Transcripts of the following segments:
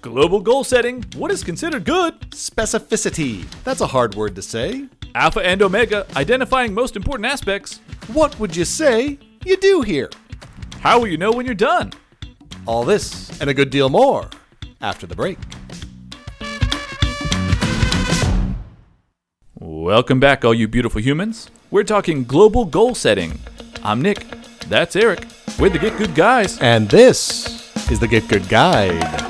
Global goal setting. What is considered good? Specificity. That's a hard word to say. Alpha and Omega. Identifying most important aspects. What would you say you do here? How will you know when you're done? All this and a good deal more after the break. Welcome back, all you beautiful humans. We're talking global goal setting. I'm Nick. That's Eric. We're the Get Good Guys. And this is the Get Good Guide.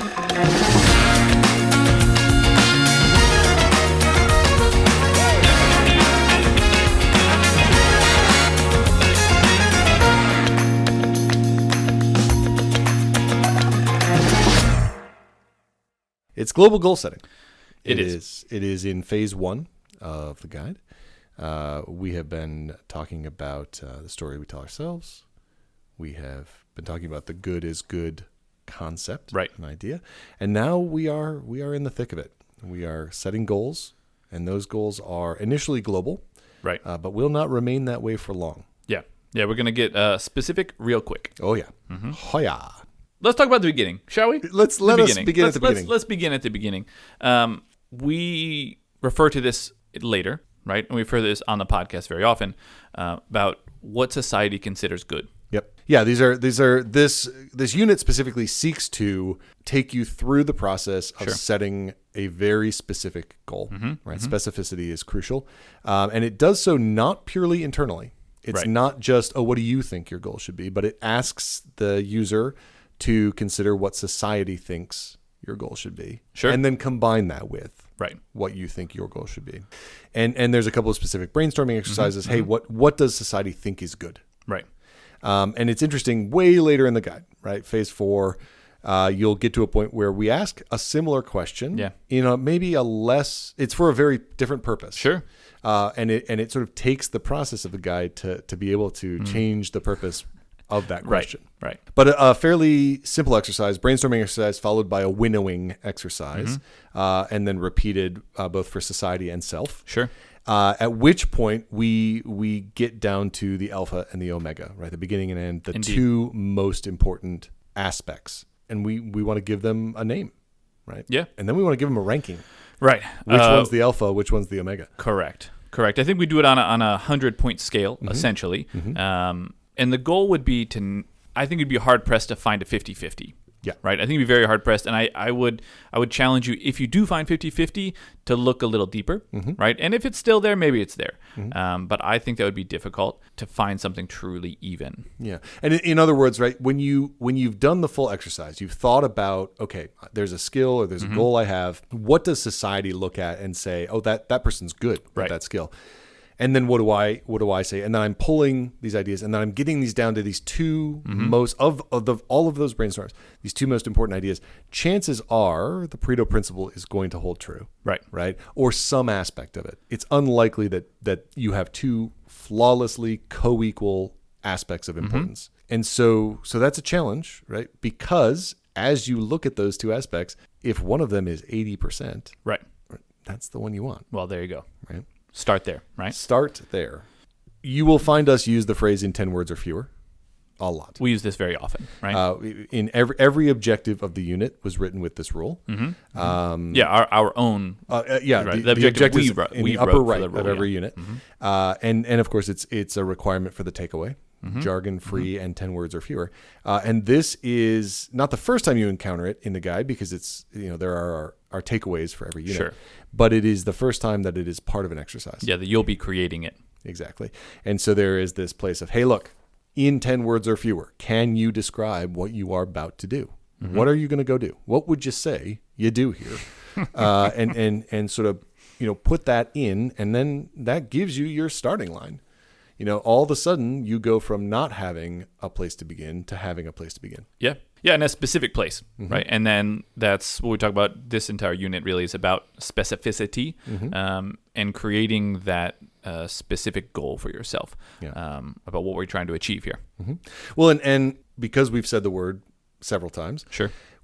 It's global goal setting. It is in phase 1 of the guide. We have been talking about the story we tell ourselves. We have been talking about the good is good concept, right? An idea, and now we are in the thick of it. We are setting goals, and those goals are initially global, right? But will not remain that way for long. Yeah. We're gonna get specific real quick. Oh yeah. Hoya. Let's talk about the beginning, shall we? Let us begin at the beginning. Let's begin at the beginning. We refer to this later, right? And we refer to this on the podcast very often about what society considers good. Yep. Yeah. This unit specifically seeks to take you through the process of setting a very specific goal. Right. Specificity is crucial, and it does so not purely internally. It's not just what do you think your goal should be, but it asks the user to consider what society thinks your goal should be, and then combine that with what you think your goal should be. And there's a couple of specific brainstorming exercises. Hey, what does society think is good? Right. And it's interesting. Way later in the guide, right, phase 4, you'll get to a point where we ask a similar question. Yeah. Maybe a less. It's for a very different purpose. Sure. And it sort of takes the process of the guide to be able to change the purpose of that question. Right. But a fairly simple exercise, brainstorming exercise, followed by a winnowing exercise, and then repeated both for society and self. Sure. At which point we get down to the alpha and the omega, right? The beginning and end, the two most important aspects. And we want to give them a name, right? Yeah. And then we want to give them a ranking. Right. Which one's the alpha, which one's the omega? Correct. I think we do it on a 100-point scale, essentially. And the goal would be I think it'd be hard pressed to find a 50-50. Yeah. Right. I think it'd be very hard pressed. And I would challenge you, if you do find 50-50, to look a little deeper. Right. And if it's still there, maybe it's there. But I think that would be difficult to find something truly even. Yeah. And in other words, right, when you've done the full exercise, you've thought about, okay, there's a skill or there's a goal I have. What does society look at and say, oh, that person's good at that skill? And then what do I say? And then I'm pulling these ideas, and then I'm getting these down to these two most of all of those brainstorms, these two most important ideas. Chances are the Pareto principle is going to hold true, right, or some aspect of it. It's unlikely that you have two flawlessly co-equal aspects of importance, and so that's a challenge, right? Because as you look at those two aspects, if one of them is 80%, that's the one you want. Well, there you go, right. Start there, right? Start there. You will find us use the phrase in 10 words or fewer a lot. We use this very often, right? In every objective of the unit was written with this rule. Our own. The objective we wrote in the upper right of every unit. And of course, it's a requirement for the takeaway. Jargon-free and 10 words or fewer. And this is not the first time you encounter it in the guide, because it's there are takeaways for every unit. Sure. But it is the first time that it is part of an exercise. Yeah, that you'll be creating it. Exactly. And so there is this place of, hey, look, in 10 words or fewer, can you describe what you are about to do? What are you going to go do? What would you say you do here? And sort of put that in, and then that gives you your starting line. All of a sudden you go from not having a place to begin to having a place to begin. Yeah. Yeah, in a specific place, right? And then that's what we talk about. This entire unit really is about specificity and creating that specific goal for yourself about what we're trying to achieve here. Well, and because we've said the word several times,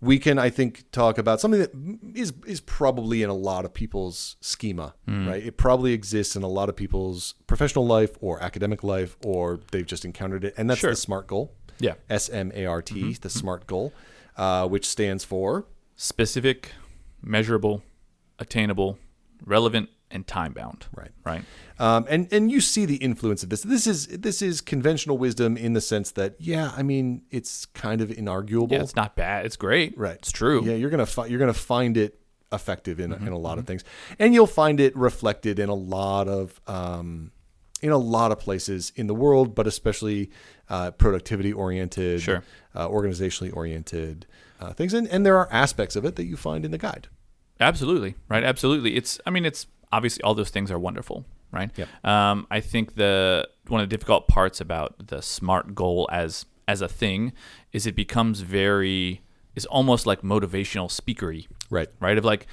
we can, I think, talk about something that is probably in a lot of people's schema, right? It probably exists in a lot of people's professional life or academic life, or they've just encountered it, and that's the SMART goal. Yeah. SMART, the SMART goal, which stands for specific, measurable, attainable, relevant, and time bound. Right. And you see the influence of this. This is conventional wisdom in the sense that, it's kind of inarguable. Yeah, it's not bad. It's great. Right. It's true. Yeah, you're gonna find it effective in a lot of things, and you'll find it reflected in a lot of places in the world, but especially productivity oriented, organizationally oriented things, and there are aspects of it that you find in the guide. Absolutely. Right. Absolutely. It's obviously all those things are wonderful. Right. Yep. I think one of the difficult parts about the SMART goal as a thing is it becomes is almost like motivational speakery. Right. Of like,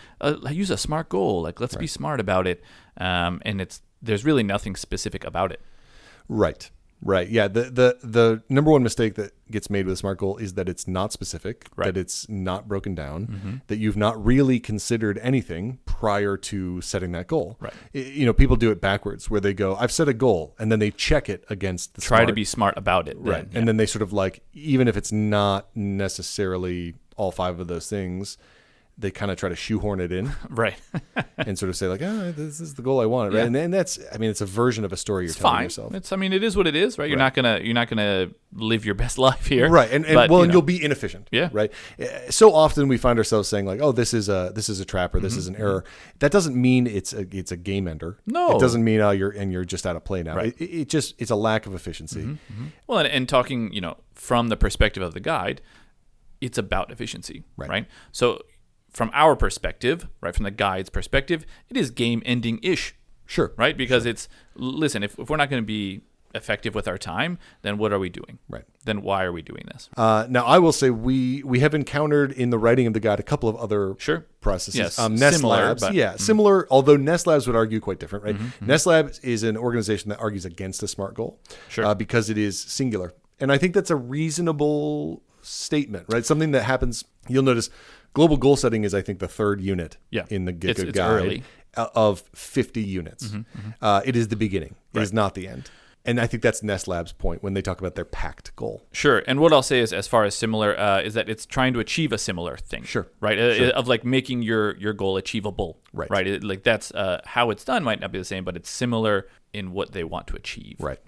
use a SMART goal. Like, let's be smart about it. And there's really nothing specific about it. Right. Yeah. The number one mistake that gets made with a SMART goal is that it's not specific, that it's not broken down, that you've not really considered anything prior to setting that goal. Right. People do it backwards, where they go, I've set a goal, and then they check it against the try to be smart about it. Right. And then they sort of like, even if it's not necessarily all 5 of those things, they kind of try to shoehorn it in. Right. And sort of say like, this is the goal I wanted. Right. And that's, it's a version of a story you're telling yourself. It is what it is, right? You're not gonna live your best life here. Right. And you'll be inefficient. Yeah. Right. So often we find ourselves saying like, this is a trap, or this is an error. That doesn't mean it's a game ender. No. It doesn't mean you're just out of play now. Right. It's a lack of efficiency. Well, and talking, from the perspective of the guide, it's about efficiency. Right. So from our perspective, from the guide's perspective, it is game-ending-ish. Sure. Right? Because if we're not going to be effective with our time, then what are we doing? Right. Then why are we doing this? Now, I will say we have encountered in the writing of the guide a couple of other processes. Yes. Nest Similar, Labs. but, similar, although Nest Labs would argue quite different, right? Nest Labs is an organization that argues against a SMART goal because it is singular. And I think that's a reasonable statement, right? Something that happens, you'll notice, global goal setting is, I think, the 3rd unit in the Get Good Guide of 50 units. It is the beginning. It is not the end. And I think that's Nest Labs' point when they talk about their PACT goal. Sure. And what I'll say is, as far as similar, is that it's trying to achieve a similar thing. Sure. Right? Of like making your goal achievable. Right? Like that's how it's done might not be the same, but it's similar in what they want to achieve. Right.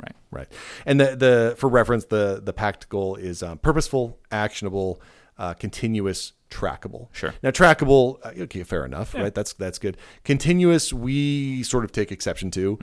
And the for reference, the PACT goal is purposeful, actionable, continuous, trackable. Sure. Now, trackable, okay, fair enough, right? That's good. Continuous, we sort of take exception to,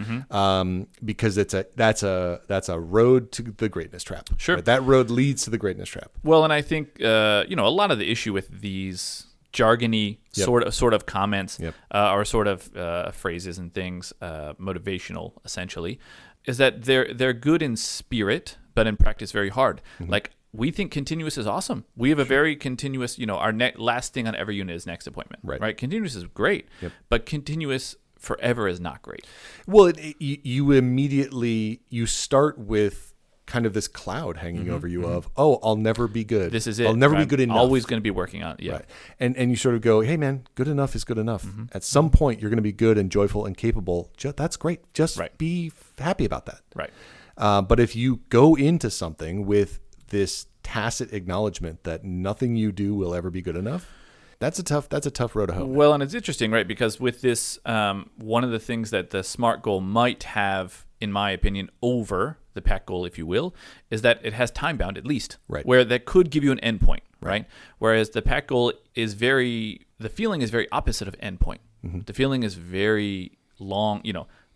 because that's a road to the greatness trap. Sure. Right? That road leads to the greatness trap. Well, and I think a lot of the issue with these jargony sort of comments or sort of phrases and things, motivational essentially, is that they're good in spirit, but in practice very hard. Like, we think continuous is awesome. We have a very continuous, our last thing on every unit is next appointment. Right? Continuous is great, but continuous forever is not great. Well, you immediately start with kind of this cloud hanging over you of, I'll never be good. This is it. I'll never be good enough. Always going to be working on it. Yeah. Right. And you sort of go, hey man, good enough is good enough. At some point, you're going to be good and joyful and capable. That's great. Just be happy about that. Right. But if you go into something with this tacit acknowledgement that nothing you do will ever be good enough, that's a tough road to hoe. Well, and it's interesting, right? Because with this, one of the things that the SMART goal might have, in my opinion, over the PACT goal, if you will, is that it has time bound at least, where that could give you an endpoint, right? Whereas the PACT goal is the feeling is very opposite of endpoint. The feeling is very long,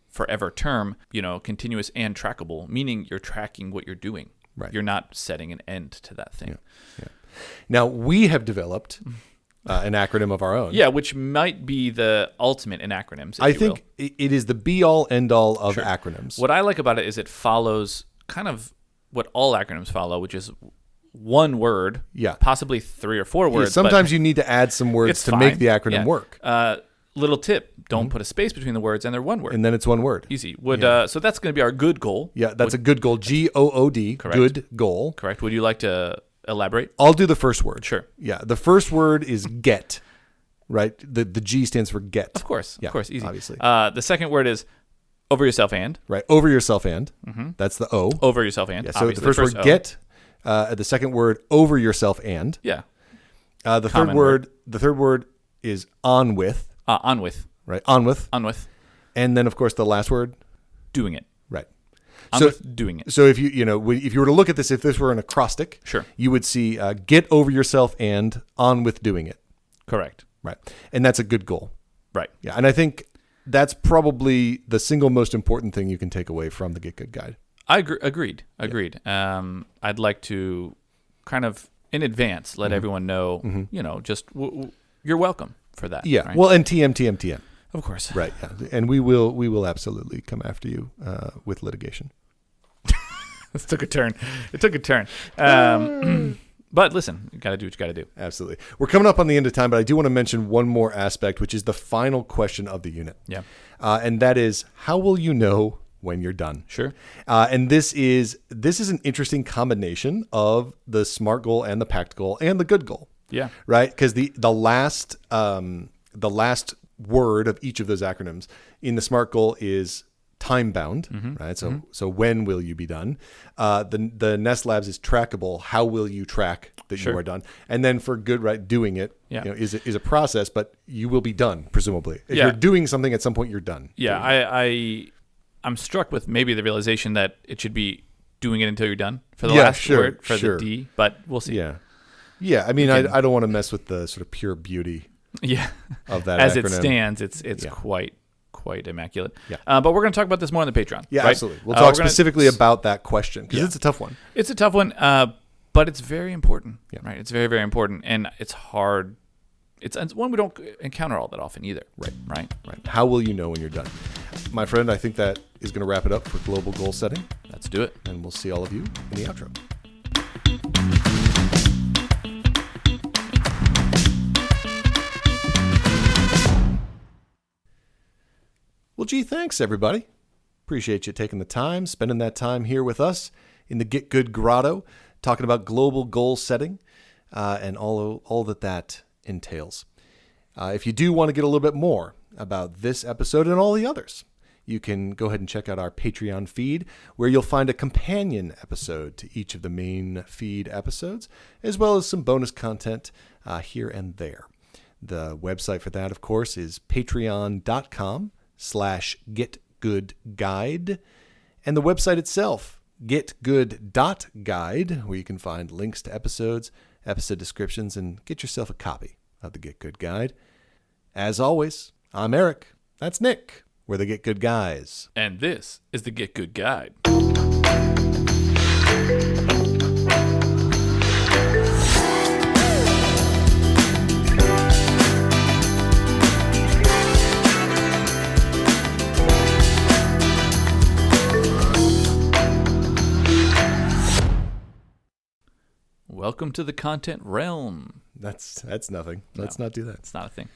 forever term, continuous and trackable, meaning you're tracking what you're doing. Right. You're not setting an end to that thing. Yeah. Now, we have developed an acronym of our own. Yeah, which might be the ultimate in acronyms. I think it is the be-all, end-all of acronyms. What I like about it is it follows kind of what all acronyms follow, which is one word, possibly 3 or 4 words. Sometimes you need to add some words to make the acronym work. Little tip, don't put a space between the words, and they're one word. And then it's one word. Easy. So that's going to be our good goal. Yeah, that's a good goal. GOOD, good goal. Correct. Would you like to elaborate? I'll do the first word. Sure. Yeah, the first word is get, right? The G stands for get. Of course, easy. Obviously. The second word is over yourself and. Right, over yourself and. That's the O. Over yourself and. Yeah, so the first word, get. The second word, over yourself and. Yeah. The third word is on with. On with. Right. On with. On with. And then, of course, the last word. Doing it. Right. On with doing it. So if you were to look at this, if this were an acrostic, sure, you would see get over yourself and on with doing it. Correct. Right. And that's a good goal. Right. Yeah. And I think that's probably the single most important thing you can take away from the Get Good Guide. I agreed. Yeah. I'd like to kind of in advance let everyone know, just you're welcome for that. Yeah. Right? Well, and TM. Of course. Right. Yeah. And we will absolutely come after you with litigation. This took a turn. It took a turn. But listen, you got to do what you got to do. Absolutely. We're coming up on the end of time, but I do want to mention one more aspect, which is the final question of the unit. Yeah. And that is, how will you know when you're done? Sure. And this is an interesting combination of the SMART goal and the PACT goal and the good goal. Yeah. Right? Because the last word of each of those acronyms in the SMART goal is time bound, right? So when will you be done? The Nest Labs is trackable. How will you track that you are done? And then for good, right, doing it is a process, but you will be done, presumably. If you're doing something at some point, you're done. Yeah, I'm struck with maybe the realization that it should be doing it until you're done for the last word, for the D, but we'll see. Yeah. Yeah, I mean, I don't want to mess with the sort of pure beauty of that As acronym. it stands, it's quite immaculate. Yeah. But we're going to talk about this more on the Patreon. Yeah, right? absolutely. We'll talk specifically about that question because it's a tough one. It's a tough one, but it's very important. Yeah. Right. It's very, very important, and it's hard. It's one we don't encounter all that often either. Right. How will you know when you're done? My friend, I think that is going to wrap it up for global goal setting. Let's do it. And we'll see all of you in the outro. Well, gee, thanks, everybody. Appreciate you taking the time, spending that time here with us in the Get Good Grotto, talking about global goal setting and all that entails. If you do want to get a little bit more about this episode and all the others, you can go ahead and check out our Patreon feed, where you'll find a companion episode to each of the main feed episodes, as well as some bonus content here and there. The website for that, of course, is patreon.com/getgoodguide. And the website itself, getgood.guide, where you can find links to episodes, episode descriptions, and get yourself a copy of the Get Good Guide. As always, I'm Eric. That's Nick. We're the Get Good Guys. And this is the Get Good Guide. Welcome to the content realm. That's nothing. Let's not do that. It's not a thing.